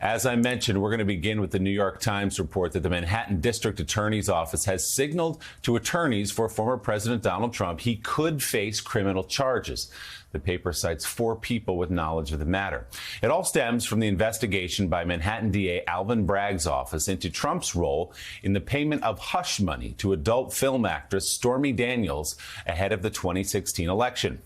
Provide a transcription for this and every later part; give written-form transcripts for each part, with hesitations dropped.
As I mentioned, we're going to begin with the New York Times report that the Manhattan District Attorney's Office has signaled to attorneys for former President Donald Trump he could face criminal charges. The paper cites 4 people with knowledge of the matter. It all stems from the investigation by Manhattan DA Alvin Bragg's office into Trump's role in the payment of hush money to adult film actress Stormy Daniels ahead of the 2016 election.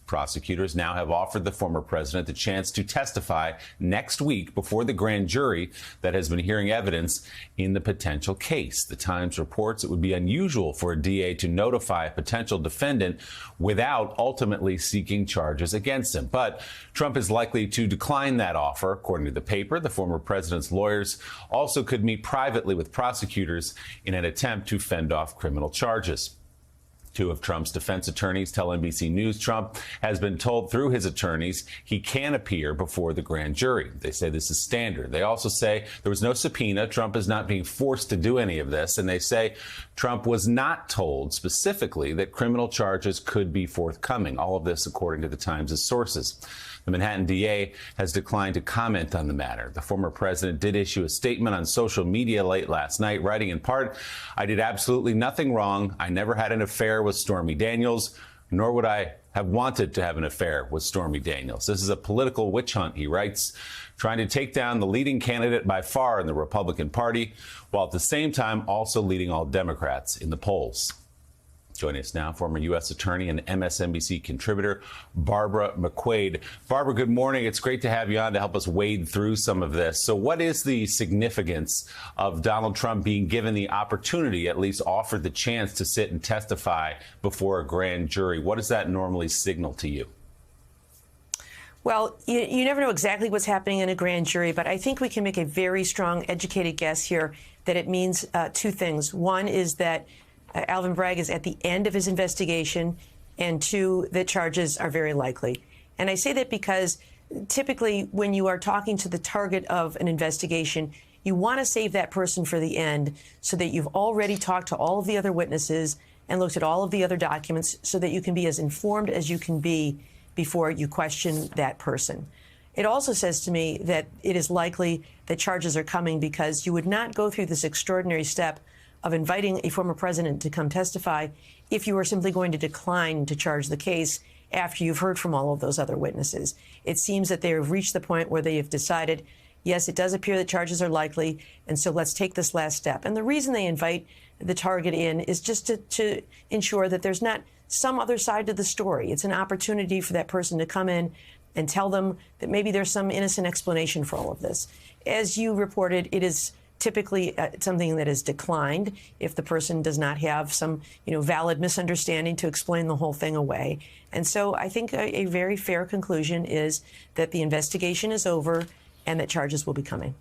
Prosecutors now have offered the former president the chance to testify next week before the grand jury that has been hearing evidence in the potential case. The Times reports it would be unusual for a DA to notify a potential defendant without ultimately seeking charges against him. But Trump is likely to decline that offer. According to the paper, the former president's lawyers also could meet privately with prosecutors in an attempt to fend off criminal charges. 2 of Trump's defense attorneys tell NBC News Trump has been told through his attorneys he can appear before the grand jury. They say this is standard. They also say there was no subpoena. Trump is not being forced to do any of this. And they say Trump was not told specifically that criminal charges could be forthcoming. All of this according to the Times' sources. The Manhattan DA has declined to comment on the matter. The former president did issue a statement on social media late last night, writing in part, "I did absolutely nothing wrong. I never had an affair with Stormy Daniels, nor would I have wanted to have an affair with Stormy Daniels. This is a political witch hunt," he writes, trying to take down the leading candidate by far in the Republican Party, while at the same time also leading all Democrats in the polls. Joining us now, former U.S. Attorney and MSNBC contributor Barbara McQuade. Barbara, good morning. It's great to have you on to help us wade through some of this. So what is the significance of Donald Trump being given the opportunity, at least offered the chance to sit and testify before a grand jury? What does that normally signal to you? Well, you never know exactly what's happening in a grand jury, but I think we can make a very strong, educated guess here that it means 2 things. One is that Alvin Bragg is at the end of his investigation, and 2, that charges are very likely. And I say that because typically when you are talking to the target of an investigation, you want to save that person for the end so that you've already talked to all of the other witnesses and looked at all of the other documents so that you can be as informed as you can be before you question that person. It also says to me that it is likely that charges are coming because you would not go through this extraordinary step of inviting a former president to come testify if you were simply going to decline to charge the case after you've heard from all of those other witnesses. It seems that they have reached the point where they have decided, yes, it does appear that charges are likely, and so let's take this last step. And the reason they invite the target in is just to ensure that there's not some other side to the story. It's an opportunity for that person to come in and tell them that maybe there's some innocent explanation for all of this. As you reported, it is typically something that is declined if the person does not have some, valid misunderstanding to explain the whole thing away. And so I think a very fair conclusion is that the investigation is over and that charges will be coming.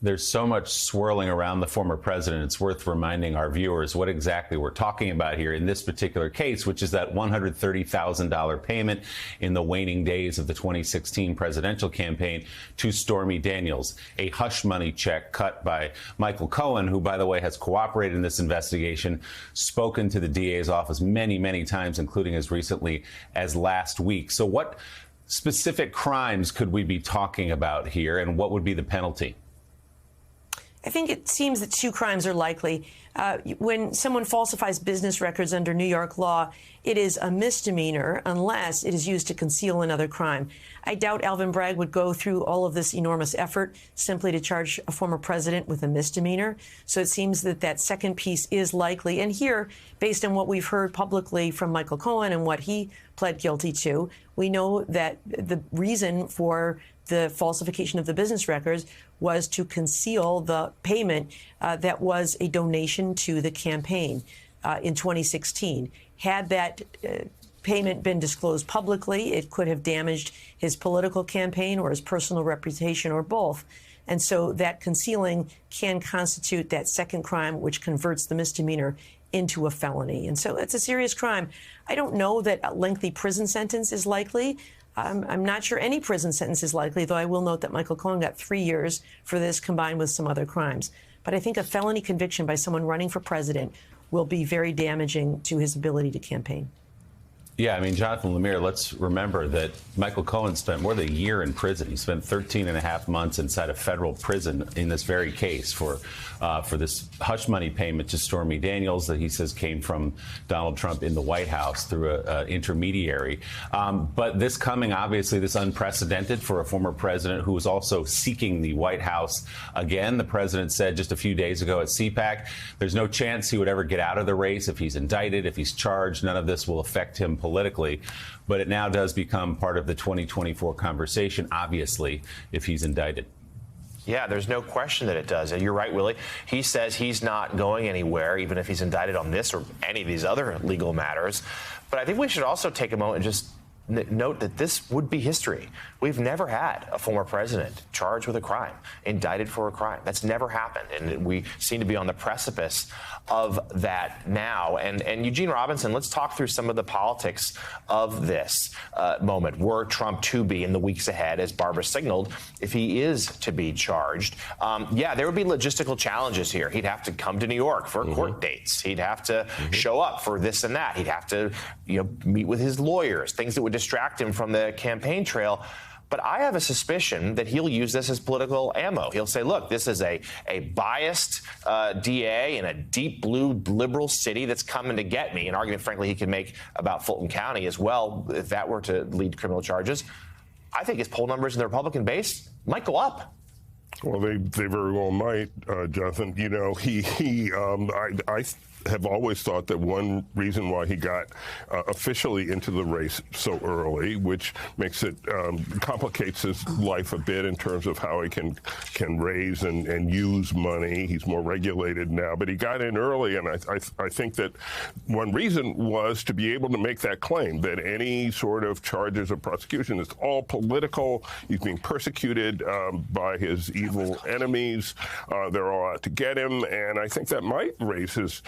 There's so much swirling around the former president. It's worth reminding our viewers what exactly we're talking about here in this particular case, which is that $130,000 payment in the waning days of the 2016 presidential campaign to Stormy Daniels, a hush money check cut by Michael Cohen, who, by the way, has cooperated in this investigation, spoken to the DA's office many, many times, including as recently as last week. So what specific crimes could we be talking about here, and what would be the penalty? I think it seems that 2 crimes are likely. When someone falsifies business records under New York law, it is a misdemeanor unless it is used to conceal another crime. I doubt Alvin Bragg would go through all of this enormous effort simply to charge a former president with a misdemeanor. So it seems that that second piece is likely. And here, based on what we've heard publicly from Michael Cohen and what he pled guilty to, we know that the reason for the falsification of the business records was to conceal the payment that was a donation to the campaign in 2016. Had that payment been disclosed publicly, it could have damaged his political campaign or his personal reputation or both. And so that concealing can constitute that second crime, which converts the misdemeanor into a felony. And so it's a serious crime. I don't know that a lengthy prison sentence is likely. I'm not sure any prison sentence is likely, though I will note that Michael Cohen got 3 years for this combined with some other crimes. But I think a felony conviction by someone running for president will be very damaging to his ability to campaign. Yeah, I mean, Jonathan Lemire, let's remember that Michael Cohen spent more than a year in prison. He spent 13 and a half months inside a federal prison in this very case for this hush money payment to Stormy Daniels that he says came from Donald Trump in the White House through an intermediary. But this coming, obviously, this unprecedented for a former president who was also seeking the White House again. The president said just a few days ago at CPAC, there's no chance he would ever get out of the race if he's indicted, if he's charged. None of this will affect him politically, but it now does become part of the 2024 conversation, obviously, if he's indicted. Yeah, there's no question that it does. And you're right, Willie. He says he's not going anywhere, even if he's indicted on this or any of these other legal matters. But I think we should also take a moment and just note that this would be history. We've never had a former president charged with a crime, indicted for a crime. That's never happened. And we seem to be on the precipice of that now. And Eugene Robinson, let's talk through some of the politics of this moment. Were Trump to be in the weeks ahead, as Barbara signaled, if he is to be charged? Yeah, there would be logistical challenges here. He'd have to come to New York for court dates. He'd have to show up for this and that. He'd have to, meet with his lawyers, things that would distract him from the campaign trail. But I have a suspicion that he'll use this as political ammo. He'll say, look, this is a biased DA in a deep blue liberal city that's coming to get me. An argument, frankly, he could make about Fulton County as well if that were to lead to criminal charges. I think his poll numbers in the Republican base might go up. Well, they very well might, Jonathan. I have always thought that one reason why he got officially into the race so early, which makes it complicates his life a bit in terms of how he can raise and use money. He's more regulated now, but he got in early, and I think that one reason was to be able to make that claim that any sort of charges of prosecution is all political. He's being persecuted by his evil enemies. They're all out to get him, and I think that might raise his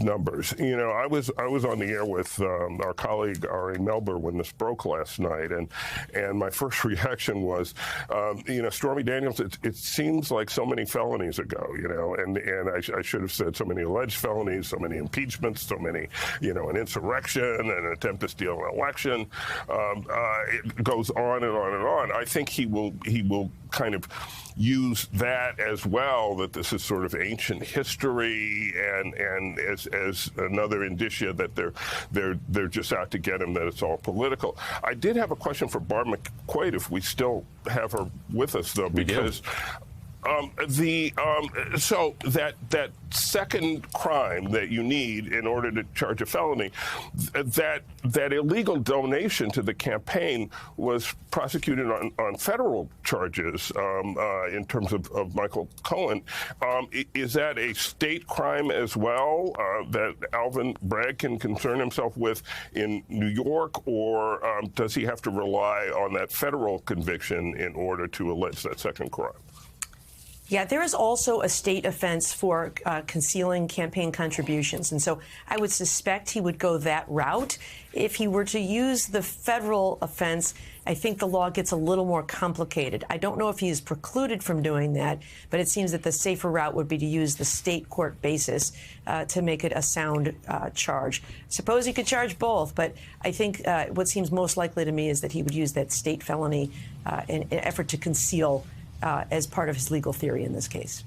numbers. I was on the air with our colleague Ari Melber when this broke last night, and my first reaction was, Stormy Daniels. It seems like so many felonies ago, and I should have said so many alleged felonies, so many impeachments, so many, an insurrection, an attempt to steal an election. It goes on and on and on. I think he will kind of use that as well, that this is sort of ancient history, and as another indicia that they're just out to get him, that it's all political. I did have a question for Barb McQuaid, if we still have her with us, though, because so that second crime that you need in order to charge a felony, that illegal donation to the campaign was prosecuted on federal charges in terms of Michael Cohen. Is that a state crime as well that Alvin Bragg can concern himself with in New York, or does he have to rely on that federal conviction in order to allege that second crime? Yeah, there is also a state offense for concealing campaign contributions. And so I would suspect he would go that route. If he were to use the federal offense, I think the law gets a little more complicated. I don't know if he is precluded from doing that, but it seems that the safer route would be to use the state court basis to make it a sound charge. Suppose he could charge both, but I think what seems most likely to me is that he would use that state felony in an effort to conceal as part of his legal theory in this case.